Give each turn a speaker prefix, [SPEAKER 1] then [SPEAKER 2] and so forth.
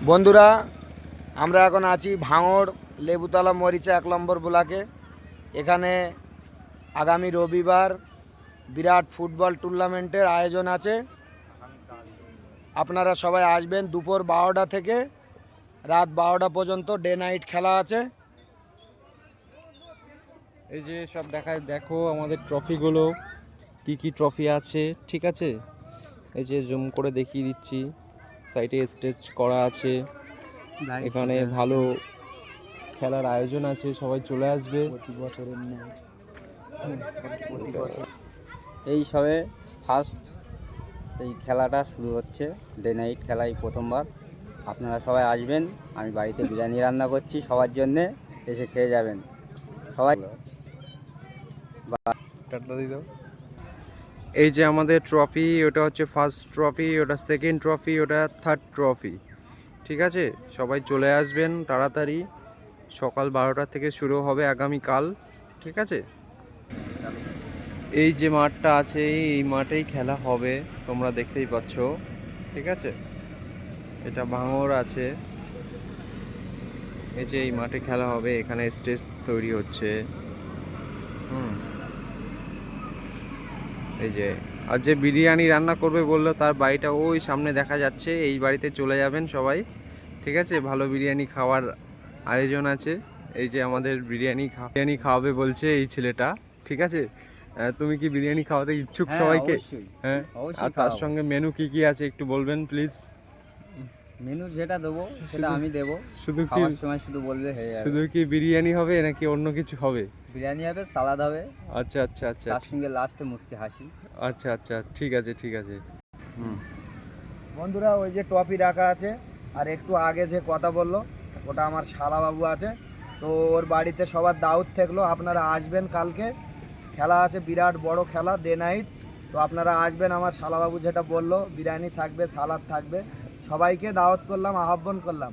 [SPEAKER 1] বন্ধুরা, আমরা এখন আছি ভাঙড় লেবুতলা মরিচা 1 নম্বর ব্লকে। এখানে আগামী রবিবার বিরাট ফুটবল টুর্নামেন্টের আয়োজন আছে। আপনারা সবাই আসবেন। দুপুর 12টা থেকে রাত 12টা পর্যন্ত ডে নাইট খেলা আছে।
[SPEAKER 2] এই যে সব দেখো আমাদের ট্রফিগুলো কি কি ট্রফি আছে, ঠিক আছে। এই যে জুম করে দেখিয়ে দিচ্ছি, সাইডে স্টেজ করা আছে, এখানে ভালো খেলার আয়োজন আছে, সবাই চলে আসবে।
[SPEAKER 1] প্রতি বছরের
[SPEAKER 3] এই সবে ফার্স্ট এই খেলাটা শুরু হচ্ছে, ডে নাইট খেলা এই প্রথমবার। আপনারা সবাই আসবেন, আমি বাড়িতে বিরিয়ানি রান্না করছি সবার জন্যে, এসে খেয়ে যাবেন সবাই।
[SPEAKER 2] এই যে আমাদের ট্রফি, ওটা হচ্ছে ফার্স্ট ট্রফি, ওটা সেকেন্ড ট্রফি, ওটা থার্ড ট্রফি, ঠিক আছে। সবাই চলে আসবেন তাড়াতাড়ি, সকাল 12টা থেকে শুরু হবে আগামীকাল, ঠিক আছে। এই যে মাঠটা আছে এই মাঠেই খেলা হবে, তোমরা দেখতেই পাচ্ছ, ঠিক আছে। এটা ভাঙড় আছে, এই যে এই মাঠে খেলা হবে, এখানে স্টেজ তৈরি হচ্ছে। এই যে আর যে বিরিয়ানি রান্না করবে বললো, তার বাড়িটা ওই সামনে দেখা যাচ্ছে, এই বাড়িতে চলে যাবেন সবাই, ঠিক আছে। ভালো বিরিয়ানি খাওয়ার আয়োজন আছে। এই যে আমাদের বিরিয়ানি খাওয়াবে বলছে এই ছেলেটা, ঠিক আছে। তুমি কি বিরিয়ানি খাওয়াতে ইচ্ছুক সবাইকে? হ্যাঁ, আর তার সঙ্গে মেনু কি কি আছে একটু বলবেন প্লিজ।
[SPEAKER 3] মেনু যেটা দেবো সেটা আমি দেবো,
[SPEAKER 2] শুধু কি
[SPEAKER 3] খাওয়ার সময় শুধু বললে হয়ে যাবে।
[SPEAKER 2] শুধু কি বিরিয়ানি হবে নাকি অন্য কিছু হবে?
[SPEAKER 3] বিরিয়ানি হবে, সালাদ হবে,
[SPEAKER 2] আচ্ছা আচ্ছা আচ্ছা,
[SPEAKER 3] তার সঙ্গে লাস্টে মুচকি হাসি।
[SPEAKER 2] আচ্ছা আচ্ছা, ঠিক আছে ঠিক আছে।
[SPEAKER 1] বন্ধুরা, ওই যে ট্রফি রাখা আছে, আর একটু আগে যে কথা বললো ওটা আমার শালাবাবু আছে, তো ওর বাড়িতে সবার দাওয়াত থাকলো। আপনারা আসবেন, কালকে খেলা আছে, বিরাট বড় খেলা, ডে নাইট। তো আপনারা আসবেন, আমার শালাবাবু যেটা বললো, বিরিয়ানি থাকবে, সালাদ থাকবে, সবাইকে দাওয়াত করলাম, আহ্বান করলাম।